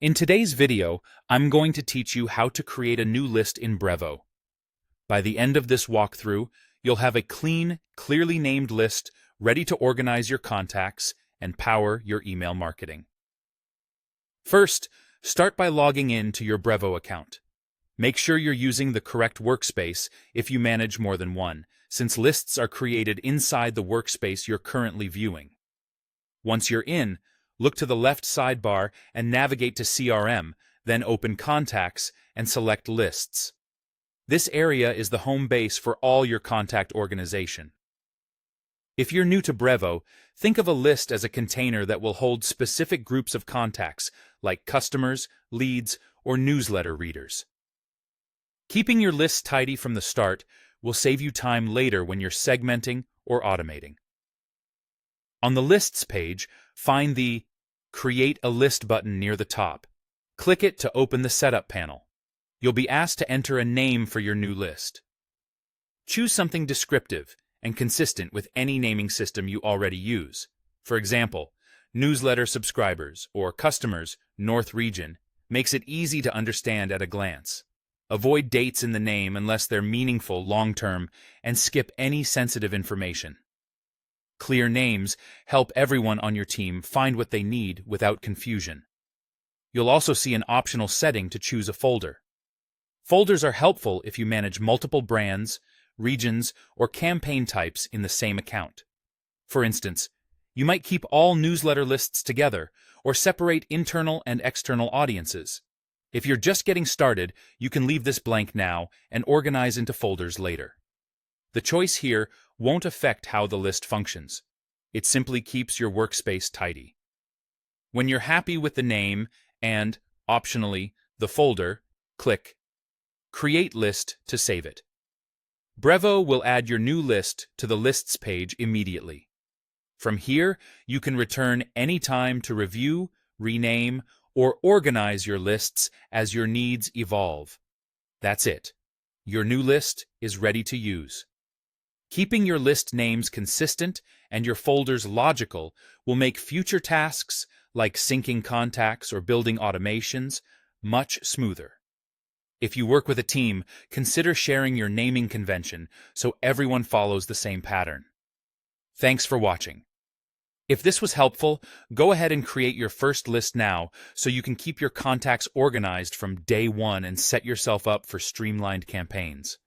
In today's video, I'm going to teach you how to create a new list in Brevo. By the end of this walkthrough, you'll have a clean, clearly named list ready to organize your contacts and power your email marketing. First, start by logging in to your Brevo account. Make sure you're using the correct workspace if you manage more than one, since lists are created inside the workspace you're currently viewing. Once you're in, look to the left sidebar and navigate to CRM, then open Contacts and select Lists. This area is the home base for all your contact organization. If you're new to Brevo, think of a list as a container that will hold specific groups of contacts, like customers, leads, or newsletter readers. Keeping your list tidy from the start will save you time later when you're segmenting or automating. On the Lists page, find the Create a List button near the top. Click it to open the Setup panel. You'll be asked to enter a name for your new list. Choose something descriptive and consistent with any naming system you already use. For example, Newsletter Subscribers or Customers, North Region, makes it easy to understand at a glance. Avoid dates in the name unless they're meaningful long-term, and skip any sensitive information. Clear names help everyone on your team find what they need without confusion. You'll also see an optional setting to choose a folder. Folders are helpful if you manage multiple brands, regions, or campaign types in the same account. For instance, you might keep all newsletter lists together or separate internal and external audiences. If you're just getting started, you can leave this blank now and organize into folders later. The choice here won't affect how the list functions. It simply keeps your workspace tidy. When you're happy with the name and, optionally, the folder, click Create List to save it. Brevo will add your new list to the Lists page immediately. From here, you can return anytime to review, rename, or organize your lists as your needs evolve. That's it. Your new list is ready to use. Keeping your list names consistent and your folders logical will make future tasks, like syncing contacts or building automations, much smoother. If you work with a team, consider sharing your naming convention so everyone follows the same pattern. Thanks for watching. If this was helpful, go ahead and create your first list now so you can keep your contacts organized from day one and set yourself up for streamlined campaigns.